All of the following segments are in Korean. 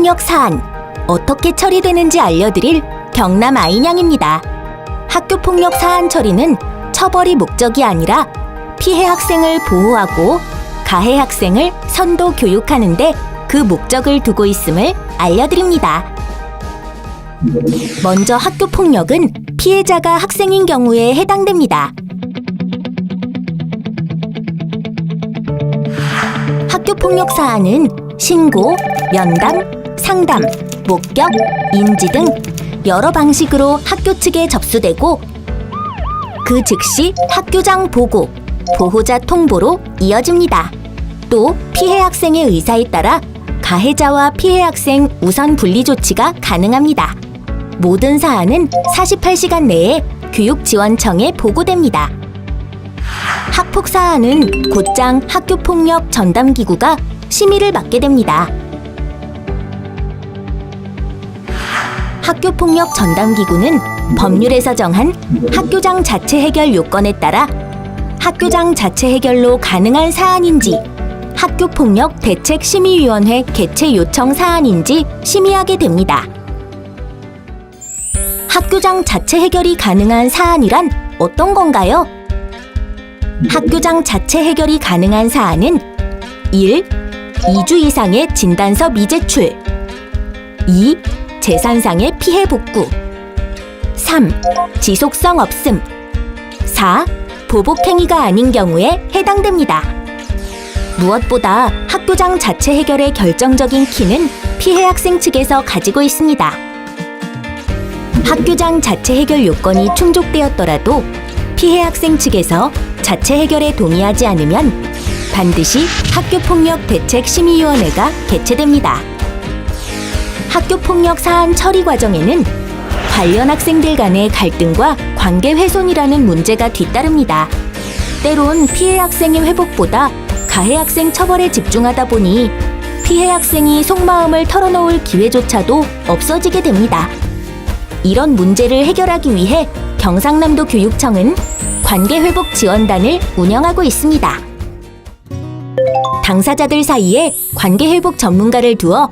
학교폭력 사안, 어떻게 처리되는지 알려드릴 경남 아인양입니다. 학교폭력 사안 처리는 처벌이 목적이 아니라 피해 학생을 보호하고 가해 학생을 선도 교육하는 데 그 목적을 두고 있음을 알려드립니다. 먼저 학교폭력은 피해자가 학생인 경우에 해당됩니다. 학교폭력 사안은 신고, 면담, 상담, 목격, 인지 등 여러 방식으로 학교 측에 접수되고 그 즉시 학교장 보고, 보호자 통보로 이어집니다. 또 피해 학생의 의사에 따라 가해자와 피해 학생 우선 분리 조치가 가능합니다. 모든 사안은 48시간 내에 교육지원청에 보고됩니다. 학폭 사안은 곧장 학교폭력 전담기구가 심의를 맡게 됩니다. 학교폭력 전담기구는 법률에서 정한 학교장 자체 해결 요건에 따라 학교장 자체 해결로 가능한 사안인지 학교폭력 대책심의위원회 개최 요청 사안인지 심의하게 됩니다. 학교장 자체 해결이 가능한 사안이란 어떤 건가요? 학교장 자체 해결이 가능한 사안은 1. 2주 이상의 진단서 미제출 2. 재산상의 피해 복구 3. 지속성 없음 4. 보복행위가 아닌 경우에 해당됩니다. 무엇보다 학교장 자체 해결의 결정적인 키는 피해 학생 측에서 가지고 있습니다. 학교장 자체 해결 요건이 충족되었더라도 피해 학생 측에서 자체 해결에 동의하지 않으면 반드시 학교폭력 대책심의위원회가 개최됩니다. 학교폭력 사안 처리 과정에는 관련 학생들 간의 갈등과 관계 훼손이라는 문제가 뒤따릅니다. 때론 피해 학생의 회복보다 가해 학생 처벌에 집중하다 보니 피해 학생이 속마음을 털어놓을 기회조차도 없어지게 됩니다. 이런 문제를 해결하기 위해 경상남도 교육청은 관계회복 지원단을 운영하고 있습니다. 당사자들 사이에 관계회복 전문가를 두어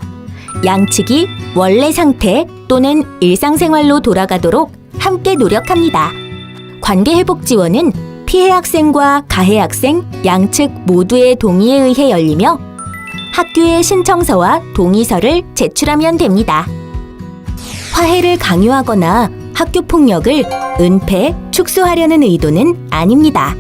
양측이 원래 상태 또는 일상생활로 돌아가도록 함께 노력합니다. 관계회복 지원은 피해 학생과 가해 학생 양측 모두의 동의에 의해 열리며 학교에 신청서와 동의서를 제출하면 됩니다. 화해를 강요하거나 학교폭력을 은폐, 축소하려는 의도는 아닙니다.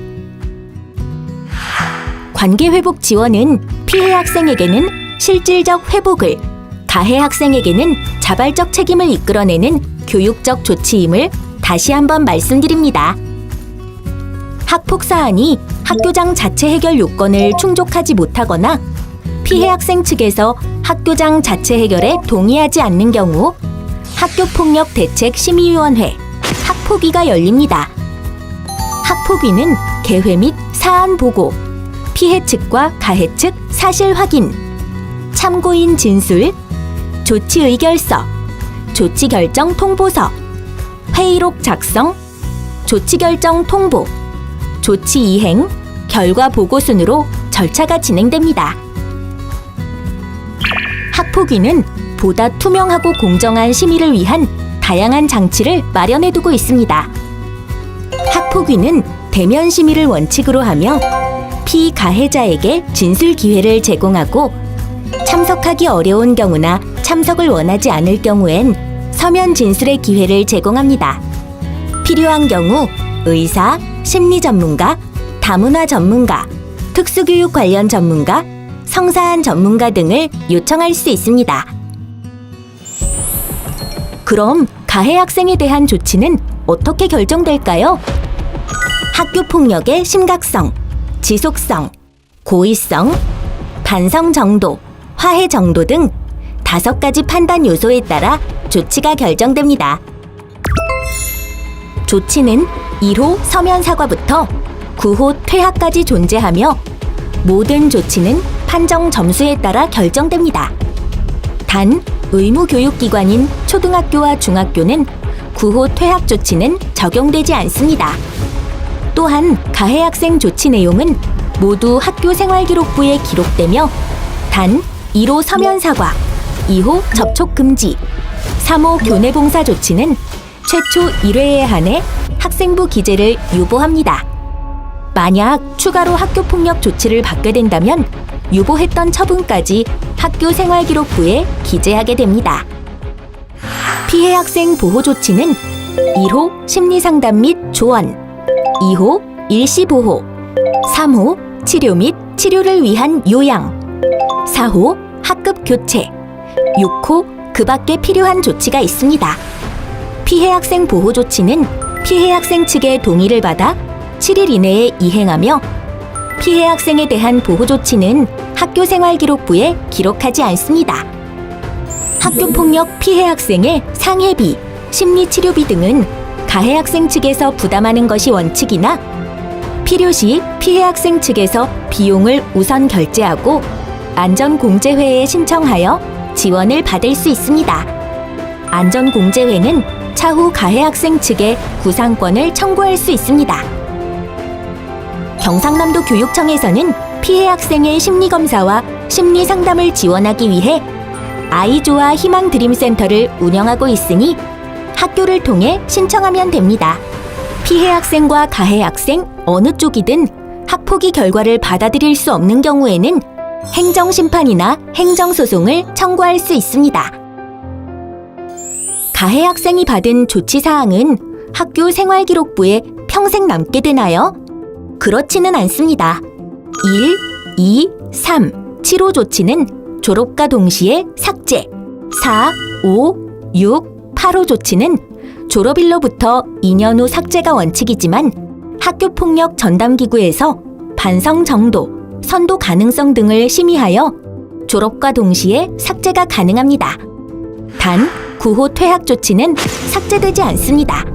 관계회복 지원은 피해 학생에게는 실질적 회복을, 가해 학생에게는 자발적 책임을 이끌어내는 교육적 조치임을 다시 한번 말씀드립니다. 학폭 사안이 학교장 자체 해결 요건을 충족하지 못하거나 피해 학생 측에서 학교장 자체 해결에 동의하지 않는 경우 학교폭력 대책심의위원회 학폭위가 열립니다. 학폭위는 개회 및 사안 보고, 피해 측과 가해 측 사실 확인, 참고인 진술, 조치 의결서, 조치 결정 통보서, 회의록 작성, 조치 결정 통보, 조치 이행, 결과 보고 순으로 절차가 진행됩니다. 학폭위는 보다 투명하고 공정한 심의를 위한 다양한 장치를 마련해두고 있습니다. 학폭위는 대면 심의를 원칙으로 하며 피가해자에게 진술 기회를 제공하고 참석하기 어려운 경우나 참석을 원하지 않을 경우엔 서면 진술의 기회를 제공합니다. 필요한 경우 의사, 심리 전문가, 다문화 전문가, 특수교육 관련 전문가, 성사안 전문가 등을 요청할 수 있습니다. 그럼 가해 학생에 대한 조치는 어떻게 결정될까요? 학교폭력의 심각성, 지속성, 고의성, 반성 정도, 화해 정도 등 5가지 판단 요소에 따라 조치가 결정됩니다. 조치는 1호 서면 사과부터 9호 퇴학까지 존재하며 모든 조치는 판정 점수에 따라 결정됩니다. 단, 의무교육기관인 초등학교와 중학교는 9호 퇴학 조치는 적용되지 않습니다. 또한 가해 학생 조치 내용은 모두 학교 생활기록부에 기록되며 단 1호 서면 사과, 2호 접촉 금지, 3호 교내 봉사 조치는 최초 1회에 한해 학생부 기재를 유보합니다. 만약 추가로 학교 폭력 조치를 받게 된다면 유보했던 처분까지 학교생활기록부에 기재하게 됩니다. 피해 학생 보호 조치는 1호 심리상담 및 조언, 2호 일시보호, 3호 치료 및 치료를 위한 요양, 4호 학급 교체, 6호 그 밖에 필요한 조치가 있습니다. 피해 학생 보호 조치는 피해 학생 측의 동의를 받아 7일 이내에 이행하며 피해 학생에 대한 보호 조치는 학교생활기록부에 기록하지 않습니다. 학교폭력 피해 학생의 상해비, 심리치료비 등은 가해 학생 측에서 부담하는 것이 원칙이나 필요시 피해 학생 측에서 비용을 우선 결제하고 안전공제회에 신청하여 지원을 받을 수 있습니다. 안전공제회는 차후 가해 학생 측에 구상권을 청구할 수 있습니다. 경상남도 교육청에서는 피해 학생의 심리검사와 심리상담을 지원하기 위해 아이조아 희망드림센터를 운영하고 있으니 학교를 통해 신청하면 됩니다. 피해 학생과 가해 학생 어느 쪽이든 학폭위 결과를 받아들일 수 없는 경우에는 행정심판이나 행정소송을 청구할 수 있습니다. 가해 학생이 받은 조치사항은 학교 생활기록부에 평생 남게 되나요? 그렇지는 않습니다. 1, 2, 3, 7호 조치는 졸업과 동시에 삭제, 4, 5, 6, 8호 조치는 졸업일로부터 2년 후 삭제가 원칙이지만 학교폭력 전담기구에서 반성 정도, 선도 가능성 등을 심의하여 졸업과 동시에 삭제가 가능합니다. 단, 9호 퇴학 조치는 삭제되지 않습니다.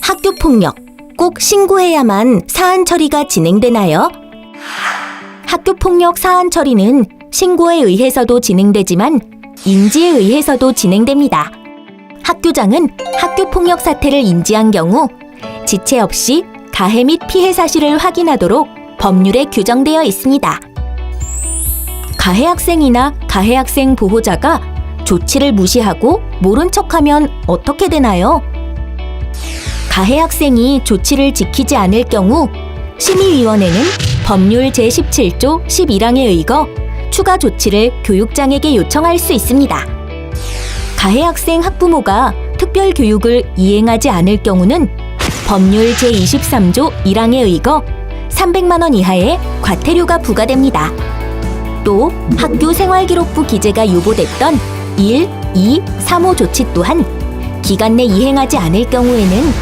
학교폭력, 꼭 신고해야만 사안 처리가 진행되나요? 학교폭력 사안 처리는 신고에 의해서도 진행되지만 인지에 의해서도 진행됩니다. 학교장은 학교폭력 사태를 인지한 경우 지체 없이 가해 및 피해 사실을 확인하도록 법률에 규정되어 있습니다. 가해 학생이나 가해 학생 보호자가 조치를 무시하고 모른 척하면 어떻게 되나요? 가해 학생이 조치를 지키지 않을 경우 심의위원회는 법률 제17조 11항에 의거 추가 조치를 교육장에게 요청할 수 있습니다. 가해 학생 학부모가 특별 교육을 이행하지 않을 경우는 법률 제23조 1항에 의거 300만 원 이하의 과태료가 부과됩니다. 또 학교 생활기록부 기재가 유보됐던 1, 2, 3호 조치 또한 기간 내 이행하지 않을 경우에는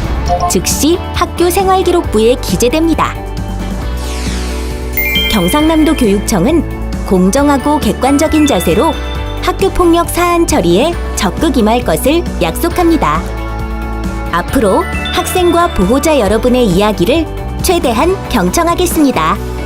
즉시 학교 생활기록부에 기재됩니다. 경상남도 교육청은 공정하고 객관적인 자세로 학교폭력 사안 처리에 적극 임할 것을 약속합니다. 앞으로 학생과 보호자 여러분의 이야기를 최대한 경청하겠습니다.